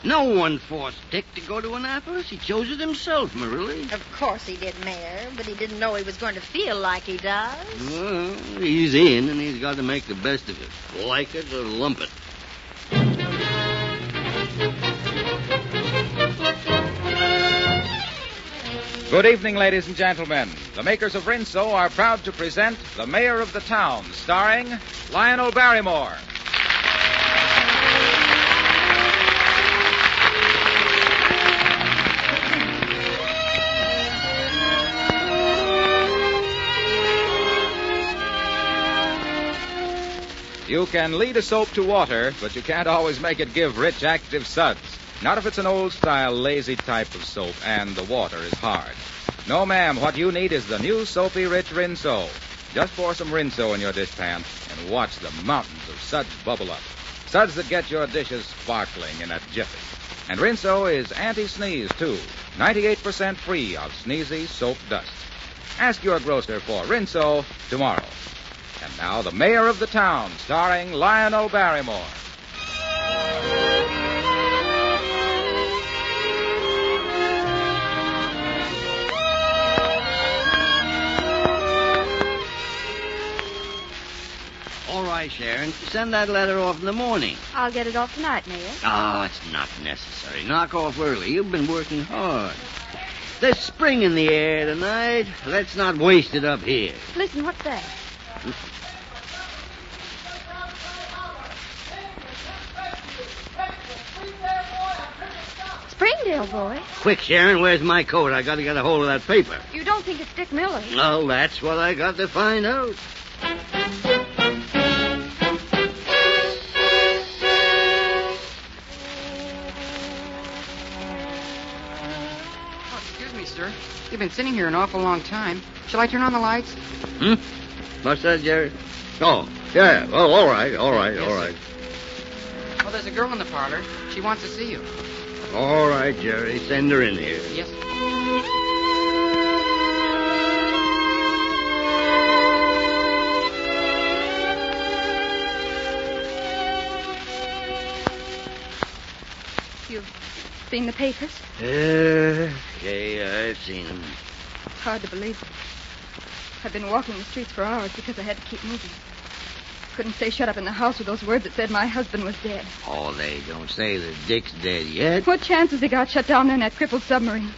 No one forced Dick to go to Annapolis. He chose it himself, Marilla. Of course he did, Mayor, but he didn't know he was going to feel like he does. Well, he's in, and he's got to make the best of it. Like it or lump it. Good evening, ladies and gentlemen. The makers of Rinso are proud to present The Mayor of the Town, starring Lionel Berrymore. You can lead a soap to water, but you can't always make it give rich, active suds. Not if it's an old-style, lazy type of soap and the water is hard. No, ma'am, what you need is the new soapy rich Rinso. Just pour some Rinso in your dishpan and watch the mountains of suds bubble up. Suds that get your dishes sparkling in a jiffy. And Rinso is anti-sneeze, too. 98% free of sneezy soap dust. Ask your grocer for Rinso tomorrow. And now, The Mayor of the Town, starring Lionel Berrymore. All right, Sharon. Send that letter off in the morning. I'll get it off tonight, Mayor. Oh, it's not necessary. Knock off early. You've been working hard. There's spring in the air tonight. Let's not waste it up here. Listen, what's that? Springdale, boy. Quick, Sharon, where's my coat? I got to get a hold of that paper. You don't think it's Dick Miller? Well, that's what I got to find out. Oh, excuse me, sir. You've been sitting here an awful long time. Shall I turn on the lights? What's that, Jerry? Oh, yeah. Oh, all right. Well, there's a girl in the parlor. She wants to see you. All right, Jerry. Send her in here. Yes. You've seen the papers? Okay, I've seen them. It's hard to believe it. I've been walking the streets for hours because I had to keep moving. Couldn't stay shut up in the house with those words that said my husband was dead. Oh, they don't say that Dick's dead yet. What chance has he got shut down in that crippled submarine?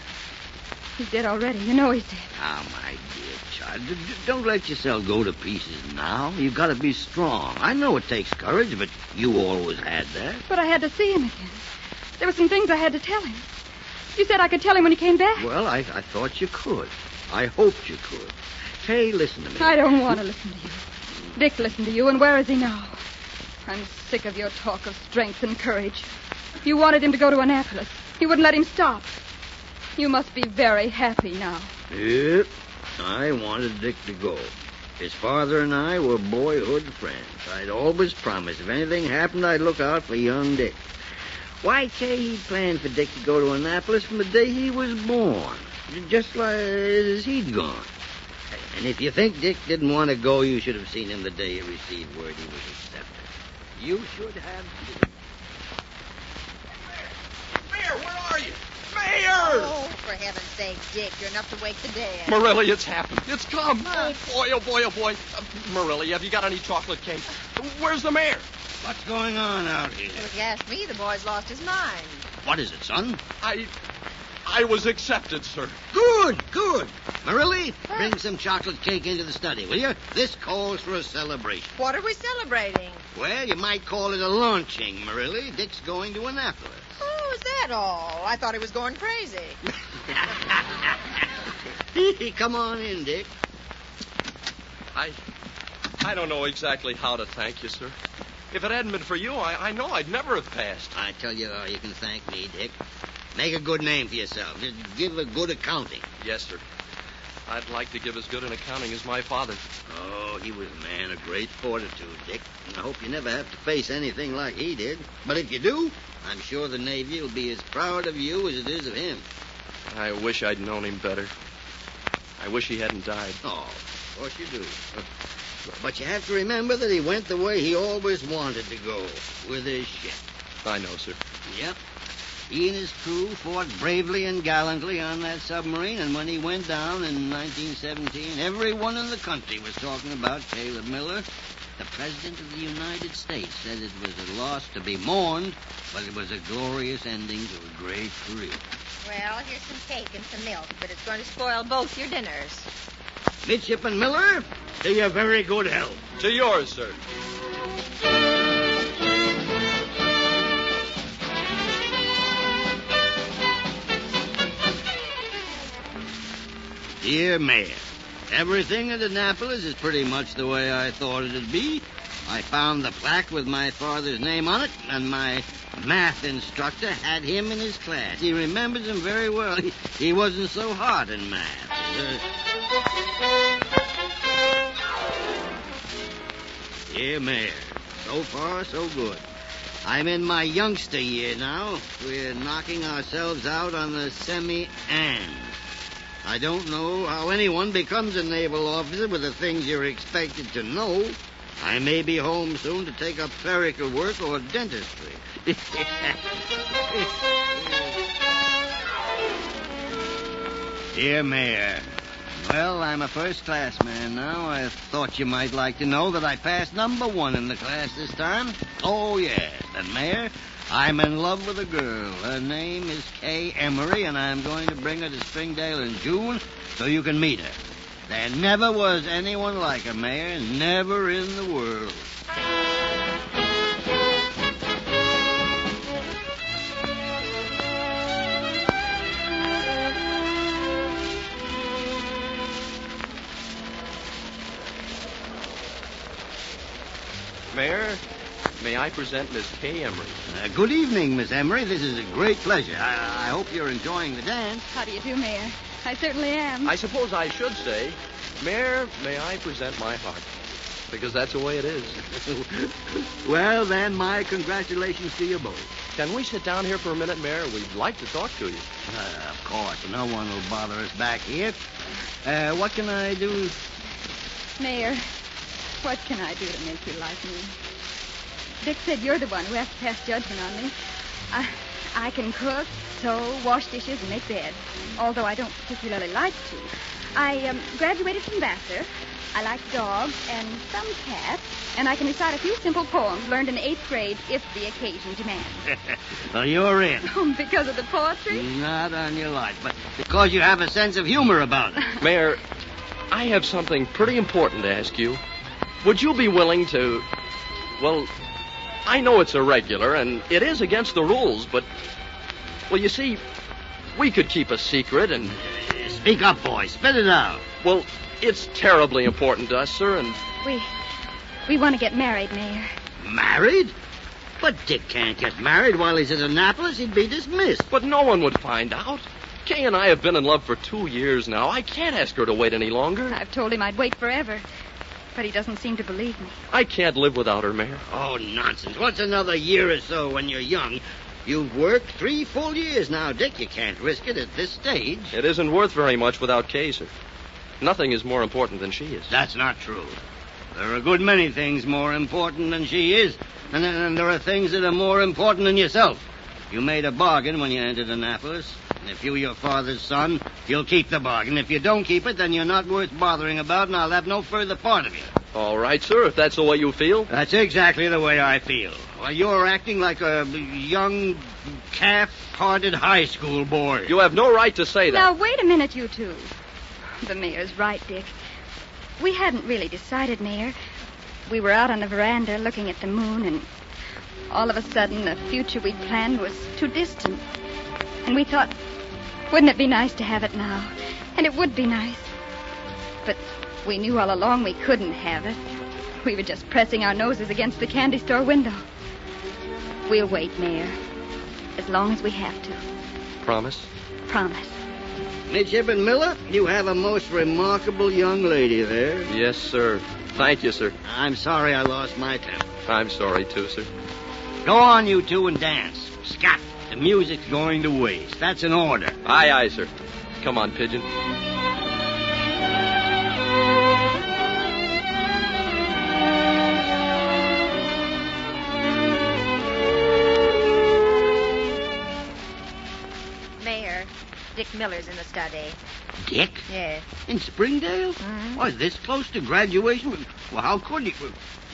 He's dead already. You know he's dead. Ah, my dear child, don't let yourself go to pieces now. You've got to be strong. I know it takes courage, but you always had that. But I had to see him again. There were some things I had to tell him. You said I could tell him when he came back. Well, I thought you could. I hoped you could. Hey, listen to me. I don't want to listen to you. Dick listened to you, and where is he now? I'm sick of your talk of strength and courage. You wanted him to go to Annapolis. You wouldn't let him stop. You must be very happy now. Yep. I wanted Dick to go. His father and I were boyhood friends. I'd always promised if anything happened, I'd look out for young Dick. Why, Kay, he'd planned for Dick to go to Annapolis from the day he was born. Just like as he'd gone. And if you think Dick didn't want to go, you should have seen him the day he received word he was accepted. You should have seen him. Mayor, where are you? Mayor! Oh, for heaven's sake, Dick, you're enough to wake the dead. Morelli, it's happened. It's come. Oh, boy. Morelli, have you got any chocolate cake? Where's the mayor? What's going on out here? Well, if you ask me, the boy's lost his mind. What is it, son? I was accepted, sir. Good. Marilla, bring some chocolate cake into the study, will you? This calls for a celebration. What are we celebrating? Well, you might call it a launching, Marilla. Dick's going to Annapolis. Oh, is that all? I thought he was going crazy. Come on in, Dick. I don't know exactly how to thank you, sir. If it hadn't been for you, I know I'd never have passed. I tell you how you can thank me, Dick. Make a good name for yourself. Just give a good accounting. Yes, sir. I'd like to give as good an accounting as my father. Oh, he was a man of great fortitude, Dick. And I hope you never have to face anything like he did. But if you do, I'm sure the Navy will be as proud of you as it is of him. I wish I'd known him better. I wish he hadn't died. Oh, of course you do. But you have to remember that he went the way he always wanted to go, with his ship. I know, sir. Yep. He and his crew fought bravely and gallantly on that submarine, and when he went down in 1917, everyone in the country was talking about Caleb Miller. The President of the United States said it was a loss to be mourned, but it was a glorious ending to a great career. Well, here's some cake and some milk, but it's going to spoil both your dinners. Midshipman Miller, to your very good health. To yours, sir. Dear Mayor, everything at Annapolis is pretty much the way I thought it'd be. I found the plaque with my father's name on it, and my math instructor had him in his class. He remembers him very well. He wasn't so hard in math. Dear Mayor, so far so good. I'm in my youngster year now. We're knocking ourselves out on the semi-ands. I don't know how anyone becomes a naval officer with the things you're expected to know. I may be home soon to take up clerical work or dentistry. Dear Mayor, well, I'm a first-class man now. I thought you might like to know that I passed number 1 in the class this time. Oh, yes, and Mayor, I'm in love with a girl. Her name is Kay Emery, and I'm going to bring her to Springdale in June so you can meet her. There never was anyone like her, Mayor. Never in the world. Mayor, may I present Miss Kay Emery? Good evening, Miss Emery. This is a great pleasure. I hope you're enjoying the dance. How do you do, Mayor? I certainly am. I suppose I should say, Mayor, may I present my heart? Because that's the way it is. Well, then, my congratulations to you both. Can we sit down here for a minute, Mayor? We'd like to talk to you. Of course. No one will bother us back here. What can I do? Mayor, what can I do to make you like me? Dick said you're the one who has to pass judgment on me. I can cook, sew, wash dishes, and make beds, although I don't particularly like to. I graduated from Vassar. I like dogs and some cats, and I can recite a few simple poems learned in 8th grade if the occasion demands. Well, you're in. Because of the poetry? Not on your life, but because you have a sense of humor about it. Mayor, I have something pretty important to ask you. Would you be willing to... Well, I know it's irregular, and it is against the rules, but... Well, you see, we could keep a secret, and... Speak up, boy. Spit it out. Well, it's terribly important to us, sir, and... We want to get married, Mayor. Married? But Dick can't get married while he's at Annapolis. He'd be dismissed. But no one would find out. Kay and I have been in love for 2 years now. I can't ask her to wait any longer. I've told him I'd wait forever, but he doesn't seem to believe me. I can't live without her, Mayor. Oh, nonsense. What's another year or so when you're young? You've worked 3 full years now, Dick. You can't risk it at this stage. It isn't worth very much without Kay, sir. Nothing is more important than she is. That's not true. There are a good many things more important than she is, and there are things that are more important than yourself. You made a bargain when you entered Annapolis. If you're your father's son, you'll keep the bargain. If you don't keep it, then you're not worth bothering about, and I'll have no further part of you. All right, sir, if that's the way you feel. That's exactly the way I feel. Well, you're acting like a young, calf-hearted high school boy. You have no right to say that. Now, wait a minute, you two. The mayor's right, Dick. We hadn't really decided, Mayor. We were out on the veranda looking at the moon, and all of a sudden the future we'd planned was too distant. And we thought, wouldn't it be nice to have it now? And it would be nice. But we knew all along we couldn't have it. We were just pressing our noses against the candy store window. We'll wait, Mayor, as long as we have to. Promise? Promise. Midshipman Miller, you have a most remarkable young lady there. Yes, sir. Thank you, sir. I'm sorry I lost my temper. I'm sorry, too, sir. Go on, you two, and dance. Scott, the music's going to waste. That's an order. Aye, aye, sir. Come on, Pigeon. Dick Miller's in the study. Dick? Yes. In Springdale? Mhm. Why, this close to graduation? Well, how could he?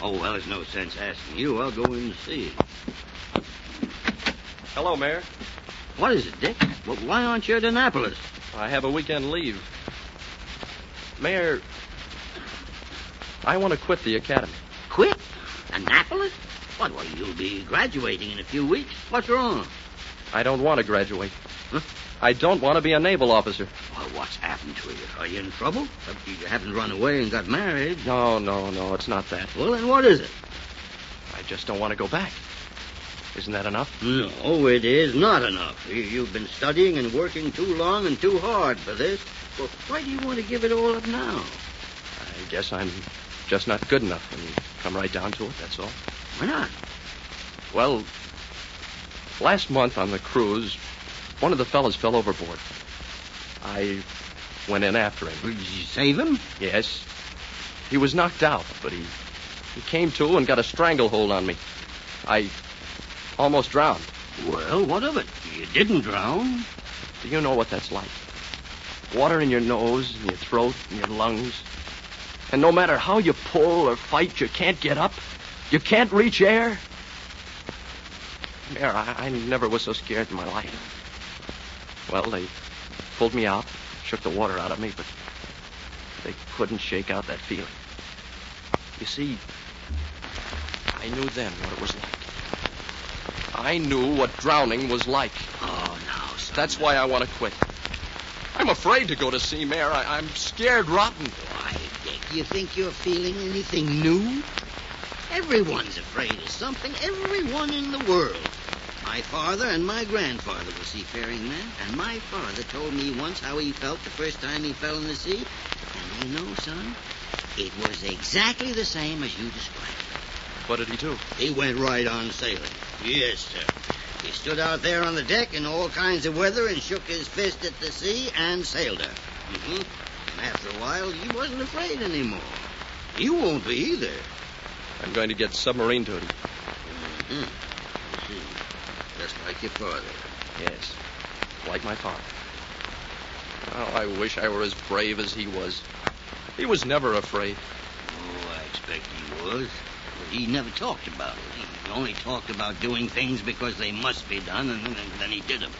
Oh, well, there's no sense asking you. I'll go in and see. Hello, Mayor. What is it, Dick? Well, why aren't you at Annapolis? I have a weekend leave. Mayor, I want to quit the academy. Quit? Annapolis? What, well, you'll be graduating in a few weeks. What's wrong? I don't want to graduate. Huh? I don't want to be a naval officer. Well, what's happened to you? Are you in trouble? You haven't run away and got married. No, it's not that. Well, then what is it? I just don't want to go back. Isn't that enough? No, it is not enough. You've been studying and working too long and too hard for this. Well, why do you want to give it all up now? I guess I'm just not good enough when you come right down to it, that's all. Why not? Well, last month on the cruise, one of the fellas fell overboard. I went in after him. Did you save him? Yes. He was knocked out, but he came to and got a stranglehold on me. I almost drowned. Well, what of it? You didn't drown. Do you know what that's like? Water in your nose, and your throat, and your lungs. And no matter how you pull or fight, you can't get up. You can't reach air. Mayor, I never was so scared in my life. Well, they pulled me out, shook the water out of me, but they couldn't shake out that feeling. You see, I knew then what it was like. I knew what drowning was like. Oh, no, son. That's why I want to quit. I'm afraid to go to sea, Mayor. I'm scared rotten. Why, Dick, you think you're feeling anything new? Everyone's afraid of something. Everyone in the world. My father and my grandfather were seafaring men, and my father told me once how he felt the first time he fell in the sea. And you know, son, it was exactly the same as you described it. What did he do? He went right on sailing. Yes, sir. He stood out there on the deck in all kinds of weather and shook his fist at the sea and sailed her. Mm-hmm. And after a while, he wasn't afraid anymore. You won't be either. I'm going to get submarine duty. Mm-hmm. I see. Just like your father. Yes, like my father. Oh, I wish I were as brave as he was. He was never afraid. Oh, I expect he was. But he never talked about it. He only talked about doing things because they must be done, and then he did them.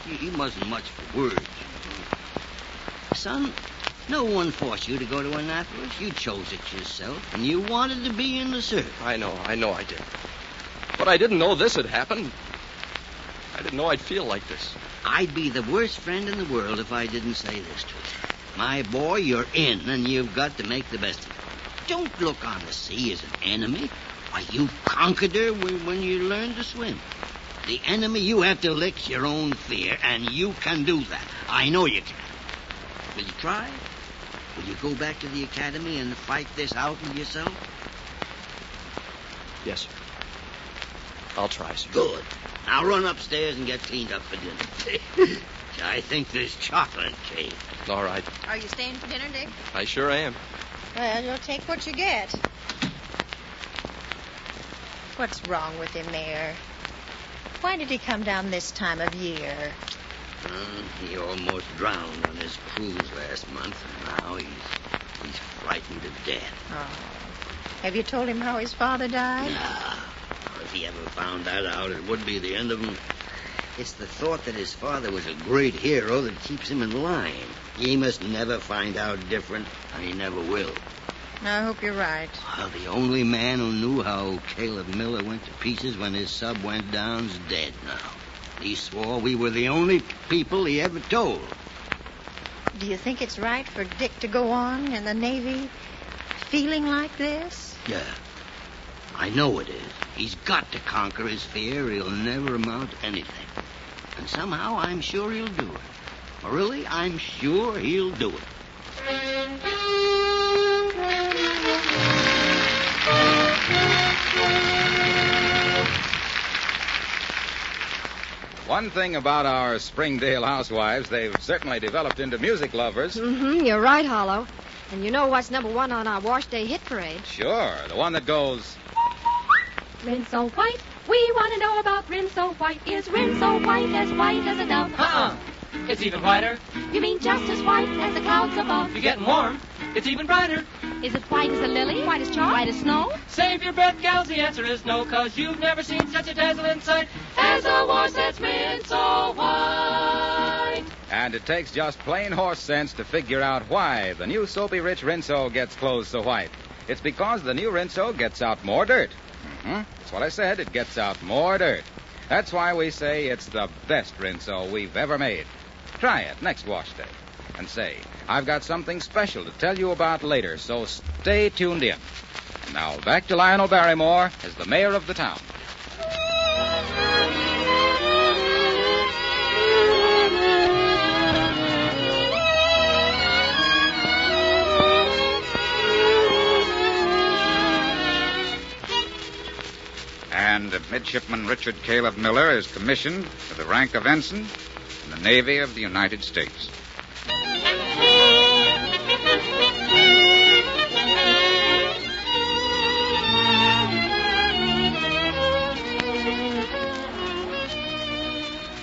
He wasn't much for words. Son, no one forced you to go to Annapolis. You chose it yourself, and you wanted to be in the service. I know I did. But I didn't know this had happened. I didn't know I'd feel like this. I'd be the worst friend in the world if I didn't say this to you. My boy, you're in, and you've got to make the best of it. Don't look on the sea as an enemy. Why, you conquered her when you learned to swim. The enemy you have to lick's your own fear, and you can do that. I know you can. Will you try? Will you go back to the academy and fight this out with yourself? Yes, sir. I'll try, sir. Good. Now run upstairs and get cleaned up for dinner. I think there's chocolate cake. All right. Are you staying for dinner, Dick? I sure am. Well, you'll take what you get. What's wrong with him, Mayor? Why did he come down this time of year? He almost drowned on his cruise last month, and now he's frightened to death. Oh. Have you told him how his father died? Nah. If he ever found that out, it would be the end of him. It's the thought that his father was a great hero that keeps him in line. He must never find out different, and he never will. I hope you're right. Well, the only man who knew how Caleb Miller went to pieces when his sub went down's dead now. He swore we were the only people he ever told. Do you think it's right for Dick to go on in the Navy feeling like this? Yeah. I know it is. He's got to conquer his fear. He'll never amount to anything. And somehow I'm sure he'll do it. Really, I'm sure he'll do it. One thing about our Springdale housewives, they've certainly developed into music lovers. Mm-hmm, you're right, Harlow. And you know what's number one on our wash day hit parade? Sure, the one that goes... Rinse so white, we want to know about rinse so white. Is rinse so white as a dove? It's even whiter. You mean just as white as the clouds above? You're getting warm. It's even brighter. Is it white as a lily? White as chalk? White as snow? Save your breath, gals. The answer is no, 'cause you've never seen such a dazzling sight as a horse that's rinso white. And it takes just plain horse sense to figure out why the new Soapy Rich Rinso gets clothes so white. It's because the new Rinso gets out more dirt. That's what I said. It gets out more dirt. That's why we say it's the best Rinso we've ever made. Try it next wash day. And say, I've got something special to tell you about later, so stay tuned in. And now back to Lionel Berrymore as the mayor of the town. And Midshipman Richard Caleb Miller is commissioned to the rank of ensign in the Navy of the United States.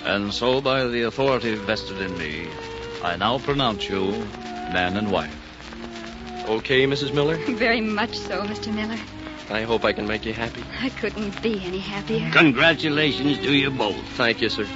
And so, by the authority vested in me, I now pronounce you man and wife. Okay, Mrs. Miller? Very much so, Mr. Miller. I hope I can make you happy. I couldn't be any happier. Congratulations to you both. Thank you, sir.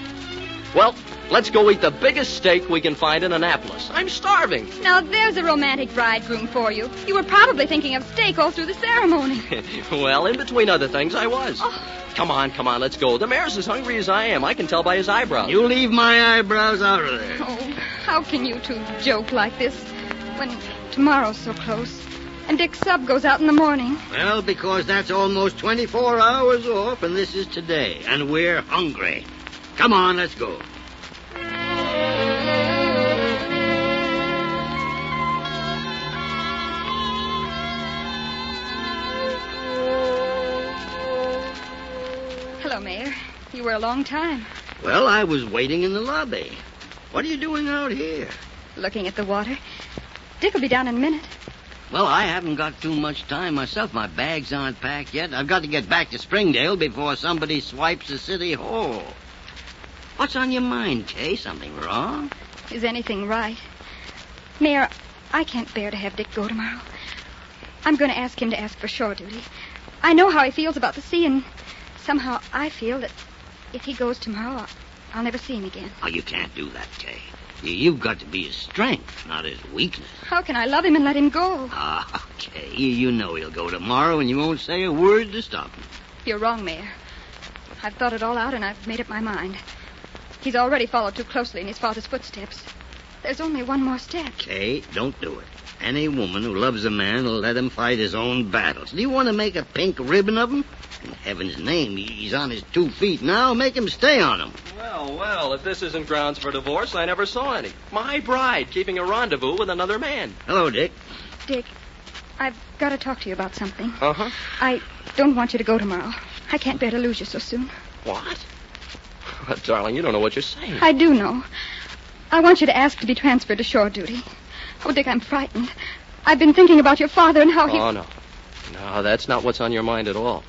Well, let's go eat the biggest steak we can find in Annapolis. I'm starving. Now, there's a romantic bridegroom for you. You were probably thinking of steak all through the ceremony. Well, in between other things, I was. Oh. Come on, let's go. The mayor's as hungry as I am. I can tell by his eyebrows. You leave my eyebrows out of there. Oh, how can you two joke like this when tomorrow's so close and Dick's sub goes out in the morning? Well, because that's almost 24 hours off, and this is today, and we're hungry. Come on, let's go. Hello, Mayor. You were a long time. Well, I was waiting in the lobby. What are you doing out here? Looking at the water. Dick will be down in a minute. Well, I haven't got too much time myself. My bags aren't packed yet. I've got to get back to Springdale before somebody swipes the city hall. What's on your mind, Kay? Something wrong? Is anything right? Mayor, I can't bear to have Dick go tomorrow. I'm going to ask him to ask for shore duty. I know how he feels about the sea, and somehow I feel that if he goes tomorrow, I'll never see him again. Oh, you can't do that, Kay. You've got to be his strength, not his weakness. How can I love him and let him go? Ah, Kay, you know he'll go tomorrow, and you won't say a word to stop him. You're wrong, Mayor. I've thought it all out, and I've made up my mind. He's already followed too closely in his father's footsteps. There's only one more step. Kay, don't do it. Any woman who loves a man will let him fight his own battles. Do you want to make a pink ribbon of him? In heaven's name, he's on his 2 feet now. Make him stay on him. Well, if this isn't grounds for divorce, I never saw any. My bride keeping a rendezvous with another man. Hello, Dick. Dick, I've got to talk to you about something. Uh-huh. I don't want you to go tomorrow. I can't bear to lose you so soon. What? Darling, you don't know what you're saying. I do know. I want you to ask to be transferred to shore duty. Oh, Dick, I'm frightened. I've been thinking about your father and how he... Oh, no. No, that's not what's on your mind at all.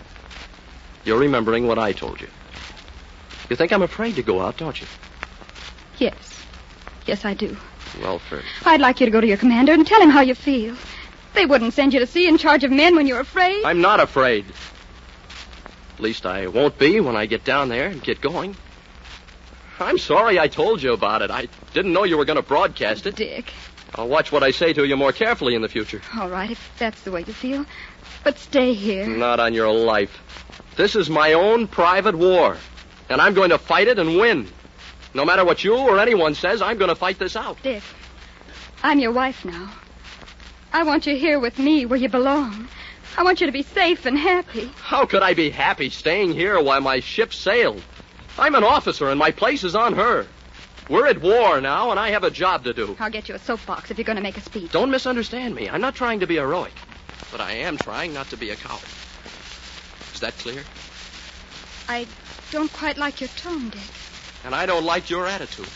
You're remembering what I told you. You think I'm afraid to go out, don't you? Yes. Yes, I do. Well, first. I'd like you to go to your commander and tell him how you feel. They wouldn't send you to sea in charge of men when you're afraid. I'm not afraid. At least I won't be when I get down there and get going. I'm sorry I told you about it. I didn't know you were going to broadcast it. Dick. I'll watch what I say to you more carefully in the future. All right, if that's the way you feel. But stay here. Not on your life. This is my own private war. And I'm going to fight it and win. No matter what you or anyone says, I'm going to fight this out. Dick, I'm your wife now. I want you here with me where you belong. I want you to be safe and happy. How could I be happy staying here while my ship sailed? I'm an officer and my place is on her. We're at war now and I have a job to do. I'll get you a soapbox if you're going to make a speech. Don't misunderstand me. I'm not trying to be heroic. But I am trying not to be a coward. Is that clear? I don't quite like your tone, Dick. And I don't like your attitude.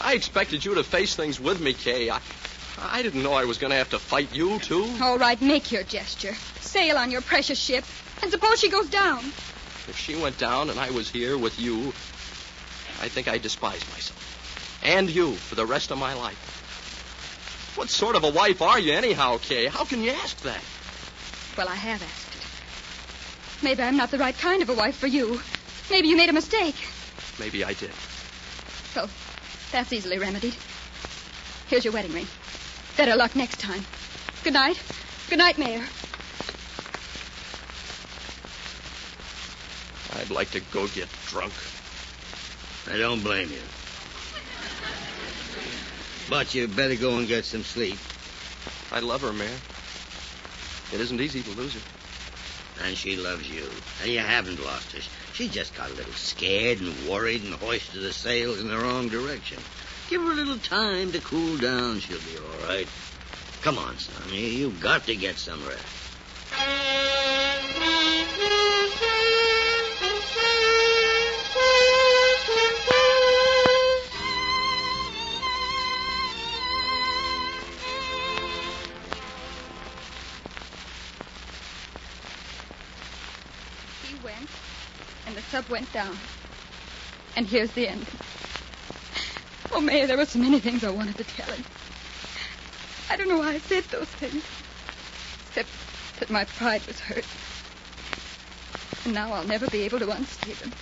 I expected you to face things with me, Kay. I didn't know I was going to have to fight you, too. All right, make your gesture. Sail on your precious ship. And suppose she goes down. If she went down and I was here with you, I think I despise myself. And you for the rest of my life. What sort of a wife are you anyhow, Kay? How can you ask that? Well, I have asked it. Maybe I'm not the right kind of a wife for you. Maybe you made a mistake. Maybe I did. So, that's easily remedied. Here's your wedding ring. Better luck next time. Good night. Good night, Mayor. I'd like to go get drunk. I don't blame you. But you better go and get some sleep. I love her, Mayor. It isn't easy to lose her. And she loves you. And you haven't lost her. She just got a little scared and worried and hoisted the sails in the wrong direction. Give her a little time to cool down. She'll be all right. Come on, son. You've got to get some rest. He went, and the sub went down. And here's the end. Oh, Mayor, there were so many things I wanted to tell him. I don't know why I said those things. Except that my pride was hurt. And now I'll never be able to unsay them.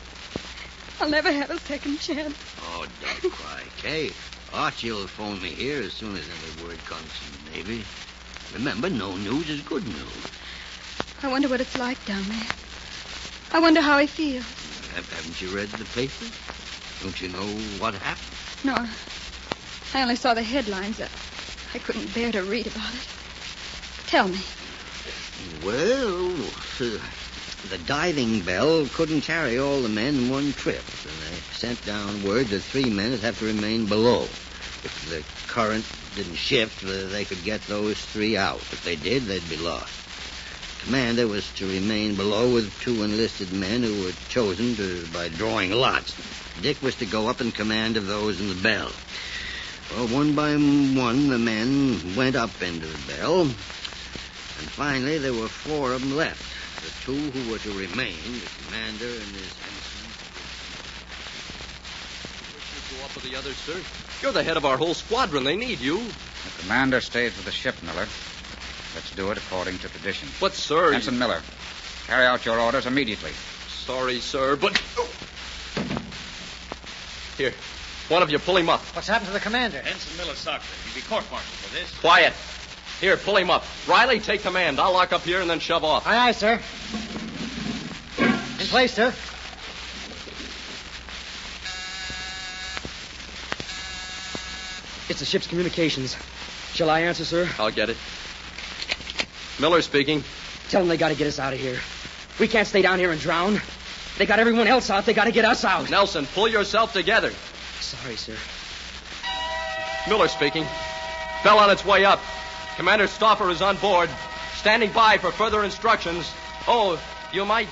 I'll never have a second chance. Oh, don't cry, Kay. Archie will phone me here as soon as any word comes from the Navy. Remember, no news is good news. I wonder what it's like down there. I wonder how he feels. Haven't you read the paper? Don't you know what happened? No, I only saw the headlines. I couldn't bear to read about it. Tell me. Well, the diving bell couldn't carry all the men in one trip, and they sent down word that 3 men would have to remain below. If the current didn't shift, they could get those 3 out. If they did, they'd be lost. The commander was to remain below with 2 enlisted men who were chosen by drawing lots. Dick was to go up in command of those in the bell. Well, one by one, the men went up into the bell, and finally there were 4 of them left. The 2 who were to remain, the commander and his ensign. You should go up with the others, sir. You're the head of our whole squadron. They need you. The commander stays with the ship, Miller. Let's do it according to tradition. But, sir... Ensign Miller, carry out your orders immediately. Sorry, sir, but... Here, one of you, pull him up. What's happened to the commander? Ensign Miller Sockler. You'll be court-martialed for this. Quiet. Here, pull him up. Riley, take command. I'll lock up here and then shove off. Aye, aye, sir. In place, sir. It's the ship's communications. Shall I answer, sir? I'll get it. Miller speaking. Tell them they got to get us out of here. We can't stay down here and drown. They got everyone else out. They got to get us out. Nelson, pull yourself together. Sorry, sir. Miller speaking. Bell on its way up. Commander Stauffer is on board, standing by for further instructions. Oh, you might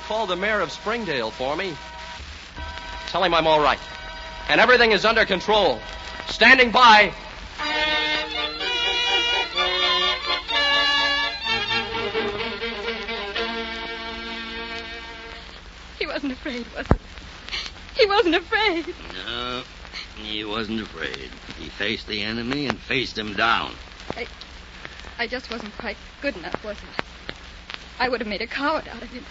call the mayor of Springdale for me. Tell him I'm all right. And everything is under control. Standing by. He wasn't afraid, was he? He wasn't afraid. No, he wasn't afraid. He faced the enemy and faced him down. I just wasn't quite good enough, was I? I would have made a coward out of him.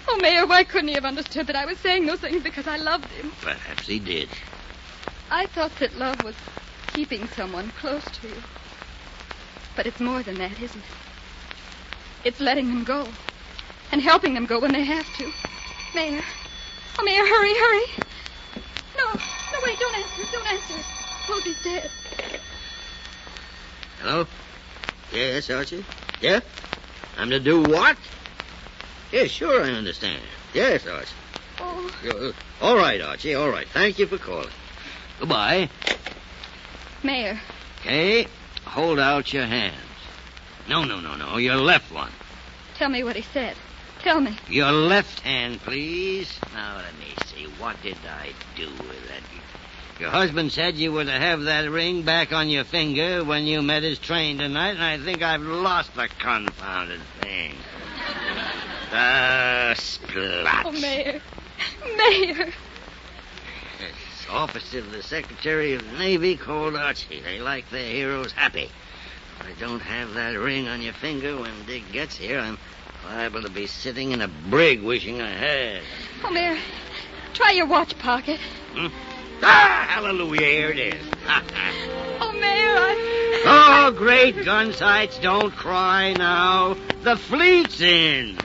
Oh, Mayor, why couldn't he have understood that I was saying those things because I loved him? Perhaps he did. I thought that love was keeping someone close to you. But it's more than that, isn't it? It's letting them go and helping them go when they have to. Mayor. Oh, Mayor, hurry. No, wait, don't answer. Suppose he's dead. Hello? Yes, Archie? Yeah? I'm to do what? Yeah, sure, I understand. Yes, Archie. Oh. All right, Archie, all right. Thank you for calling. Goodbye. Mayor. Okay, hold out your hands. No, your left one. Tell me what he said. Tell me. Your left hand, please. Now, let me see. What did I do with that? Your husband said you were to have that ring back on your finger when you met his train tonight, and I think I've lost the confounded thing. Splat. Oh, Mayor. officer of the Secretary of the Navy, called Archie. They like their heroes happy. If I don't have that ring on your finger when Dick gets here, I'm liable to be sitting in a brig wishing I had. Oh, Mayor, try your watch pocket. Ah, hallelujah, here it is. Oh, Mayor, Oh, great gun sights, don't cry now. The fleet's in.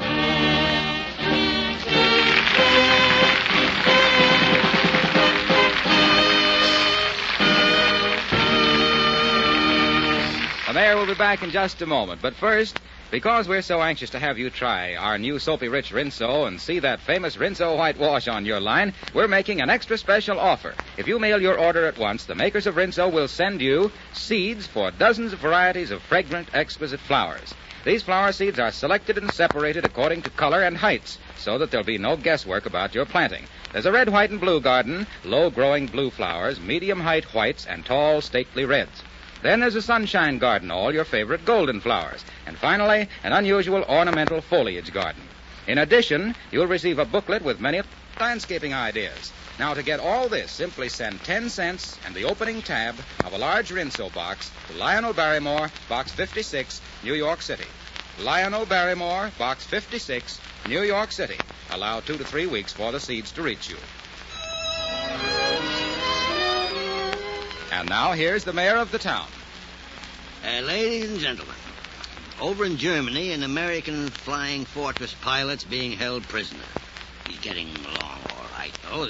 The mayor will be back in just a moment. But first, because we're so anxious to have you try our new Soapy Rich Rinso and see that famous Rinso whitewash on your line, we're making an extra special offer. If you mail your order at once, the makers of Rinso will send you seeds for dozens of varieties of fragrant, exquisite flowers. These flower seeds are selected and separated according to color and heights, so that there'll be no guesswork about your planting. There's a red, white, and blue garden, low-growing blue flowers, medium-height whites, and tall, stately reds. Then there's a sunshine garden, all your favorite golden flowers. And finally, an unusual ornamental foliage garden. In addition, you'll receive a booklet with many landscaping ideas. Now, to get all this, simply send 10 cents and the opening tab of a large Rinso box to Lionel Berrymore, Box 56, New York City. Lionel Berrymore, Box 56, New York City. Allow 2 to 3 weeks for the seeds to reach you. And now, here's the mayor of the town. Ladies and gentlemen, over in Germany, an American flying fortress pilot's being held prisoner. He's getting along all right, though.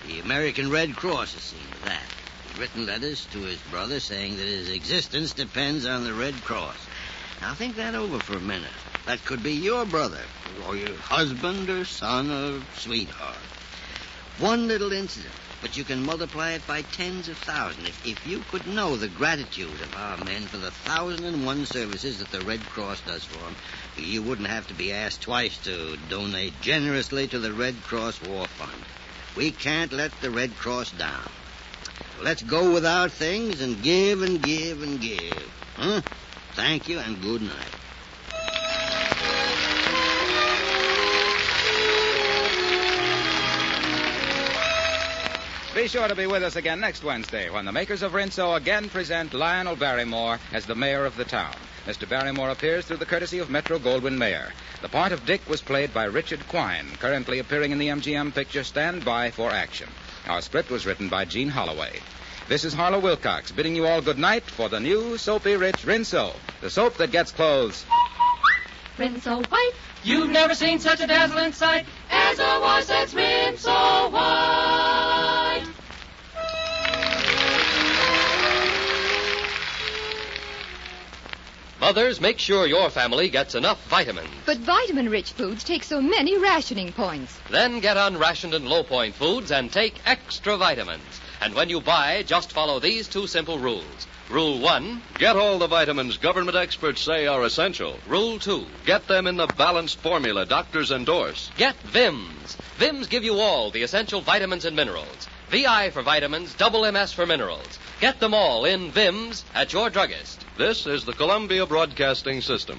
The American Red Cross has seen to that. He's written letters to his brother saying that his existence depends on the Red Cross. Now, think that over for a minute. That could be your brother, or your husband, or son, or sweetheart. One little incident, but you can multiply it by tens of thousands. If you could know the gratitude of our men for the 1,001 services that the Red Cross does for them, you wouldn't have to be asked twice to donate generously to the Red Cross War Fund. We can't let the Red Cross down. Let's go with our things and give and give and give. Huh? Thank you and good night. Be sure to be with us again next Wednesday when the makers of Rinso again present Lionel Berrymore as the mayor of the town. Mr. Berrymore appears through the courtesy of Metro-Goldwyn-Mayer. The part of Dick was played by Richard Quine, currently appearing in the MGM picture Stand By for Action. Our script was written by Gene Holloway. This is Harlow Wilcox bidding you all good night for the new Soapy Rich Rinso, the soap that gets clothes Rinso white. You've never seen such a dazzling sight as a wash that's Rinso white. Mothers, make sure your family gets enough vitamins. But vitamin-rich foods take so many rationing points. Then get unrationed and low-point foods and take extra vitamins. And when you buy, just follow these 2 simple rules. Rule 1. Get all the vitamins government experts say are essential. Rule 2. Get them in the balanced formula doctors endorse. Get Vims. Vims give you all the essential vitamins and minerals. VI for vitamins, double MS for minerals. Get them all in Vims at your druggist. This is the Columbia Broadcasting System.